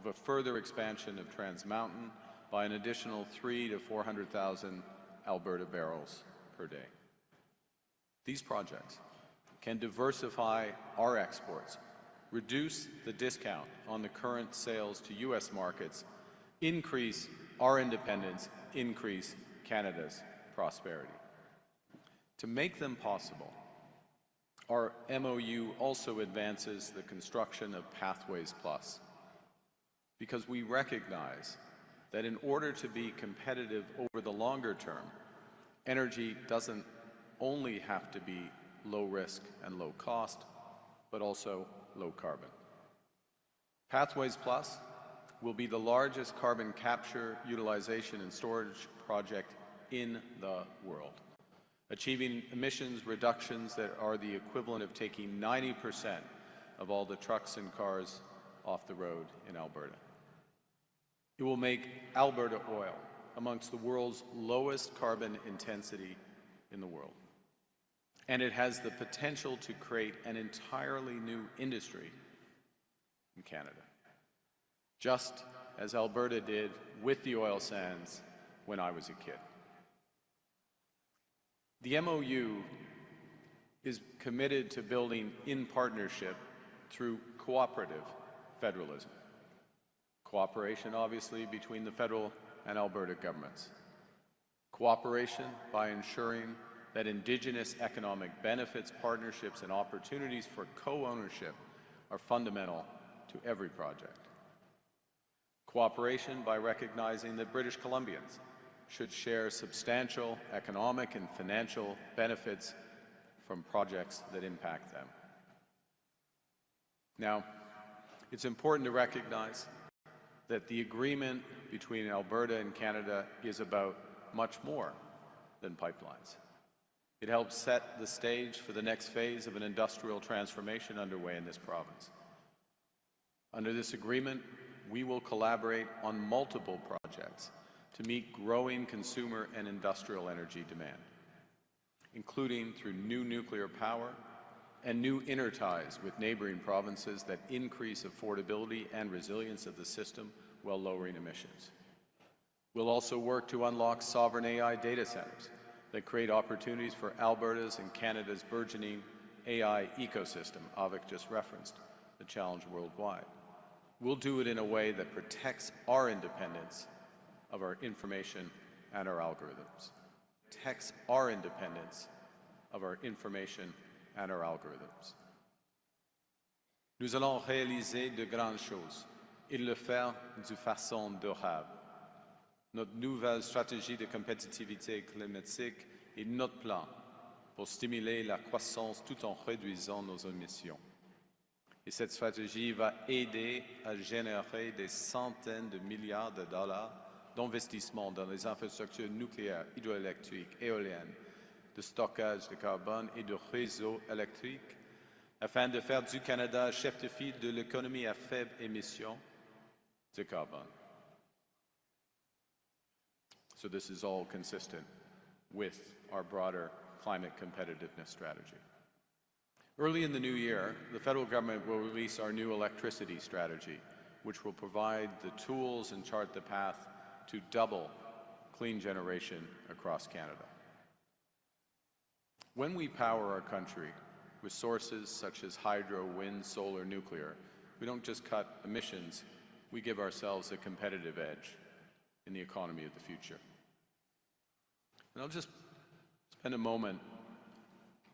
of a further expansion of Trans Mountain by an additional 300,000 to 400,000 Alberta barrels per day. These projects can diversify our exports, reduce the discount on the current sales to U.S. markets, increase our independence, increase Canada's prosperity. To make them possible, our MOU also advances the construction of Pathways Plus, because we recognize that in order to be competitive over the longer term, energy doesn't only have to be low risk and low cost, but also low carbon. Pathways Plus will be the largest carbon capture, utilization and storage project in the world, achieving emissions reductions that are the equivalent of taking 90% of all the trucks and cars off the road in Alberta. It will make Alberta oil amongst the world's lowest carbon intensity in the world. And it has the potential to create an entirely new industry in Canada, just as Alberta did with the oil sands when I was a kid. The MOU is committed to building in partnership through cooperative federalism. Cooperation, obviously, between the federal and Alberta governments. Cooperation by ensuring that Indigenous economic benefits, partnerships, and opportunities for co-ownership are fundamental to every project. Cooperation by recognizing that British Columbians should share substantial economic and financial benefits from projects that impact them. Now, it's important to recognize that the agreement between Alberta and Canada is about much more than pipelines. It helps set the stage for the next phase of an industrial transformation underway in this province. Under this agreement, we will collaborate on multiple projects to meet growing consumer and industrial energy demand, including through new nuclear power and new interties with neighboring provinces that increase affordability and resilience of the system while lowering emissions. We'll also work to unlock sovereign AI data centers that create opportunities for Alberta's and Canada's burgeoning AI ecosystem. Avik just referenced the challenge worldwide. We'll do it in a way that protects our independence of our information and our algorithms. Protects our independence of our information and our algorithms. Nous allons réaliser de grandes choses et le faire de façon durable. Notre nouvelle stratégie de compétitivité climatique est notre plan pour stimuler la croissance tout en réduisant nos émissions. Et cette stratégie va aider à générer des centaines de milliards de dollars d'investissement dans les infrastructures nucléaires, hydroélectriques, éoliennes, de stockage de carbone et de réseaux électriques, afin de faire du Canada chef de file de l'économie à faible émission de carbone. So this is all consistent with our broader climate competitiveness strategy. Early in the new year, the federal government will release our new electricity strategy, which will provide the tools and chart the path to double clean generation across Canada. When we power our country with sources such as hydro, wind, solar, nuclear, we don't just cut emissions, we give ourselves a competitive edge in the economy of the future. And I'll just spend a moment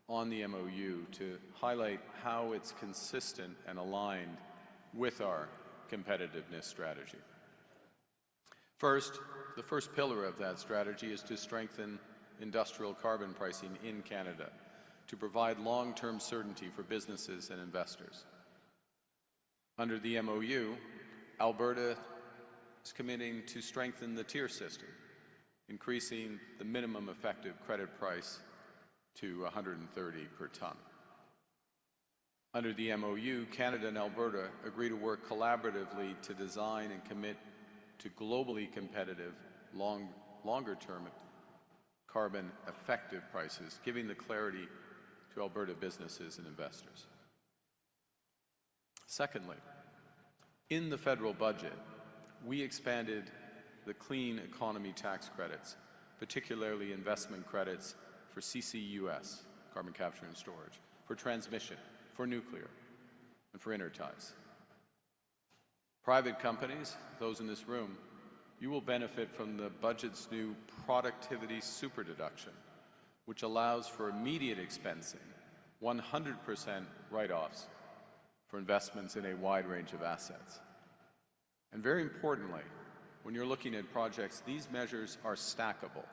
on the MOU to highlight how it's consistent and aligned with our competitiveness strategy. First, the first pillar of that strategy is to strengthen industrial carbon pricing in Canada to provide long-term certainty for businesses and investors. Under the MOU, Alberta is committing to strengthen the tier system, increasing the minimum effective credit price to $130 per ton. Under the MOU, Canada and Alberta agree to work collaboratively to design and commit to globally competitive, longer-term carbon effective prices, giving the clarity to Alberta businesses and investors. Secondly, In the federal budget, we expanded the clean economy tax credits, particularly investment credits for CCUS, carbon capture and storage, for transmission, for nuclear, and for interties. Private companies, those in this room, you will benefit from the budget's new productivity superdeduction, which allows for immediate expensing, 100% write-offs for investments in a wide range of assets. And very importantly, when you're looking at projects, these measures are stackable.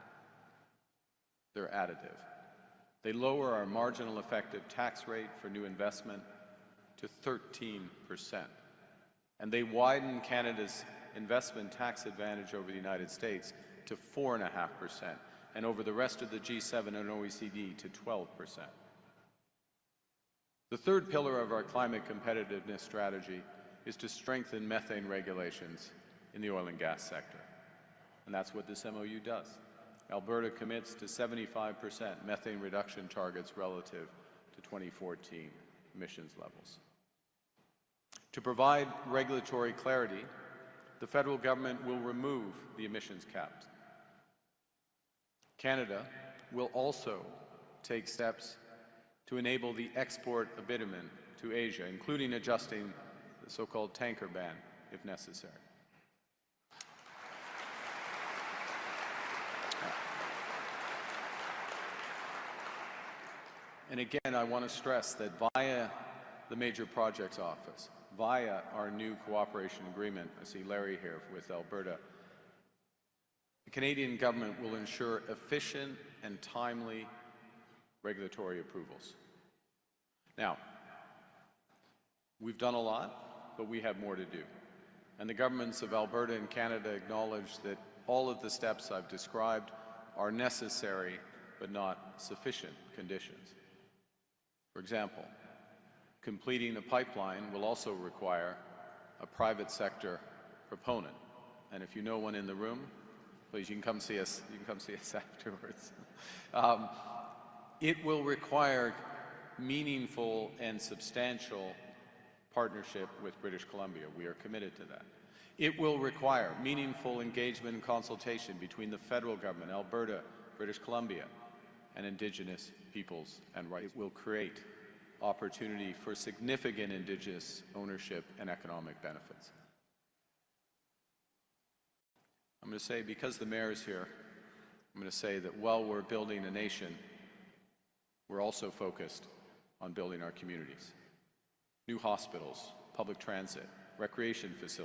They're additive. They lower our marginal effective tax rate for new investment to 13%. And they widen Canada's investment tax advantage over the United States to 4.5%, and over the rest of the G7 and OECD to 12%. The third pillar of our climate competitiveness strategy is to strengthen methane regulations in the oil and gas sector. And that's what this MOU does. Alberta commits to 75% methane reduction targets relative to 2014 emissions levels. To provide regulatory clarity, the federal government will remove the emissions caps. Canada will also take steps to enable the export of bitumen to Asia, including adjusting the so-called tanker ban if necessary. And again, I want to stress that via the Major Projects Office, via our new cooperation agreement, I see Larry here with Alberta, the Canadian government will ensure efficient and timely regulatory approvals. Now, we've done a lot, but we have more to do. And the governments of Alberta and Canada acknowledge that all of the steps I've described are necessary but not sufficient conditions. For example, completing a pipeline will also require a private sector proponent. And if you know one in the room, please, you can come see us. You can come see us afterwards. It will require meaningful and substantial partnership with British Columbia. We are committed to that. It will require meaningful engagement and consultation between the federal government, Alberta, British Columbia, and Indigenous peoples and rights. It will create opportunity for significant Indigenous ownership and economic benefits. I'm going to say, because the mayor is here, I'm going to say that while we're building a nation, we're also focused on building our communities. New hospitals, public transit, recreation facilities,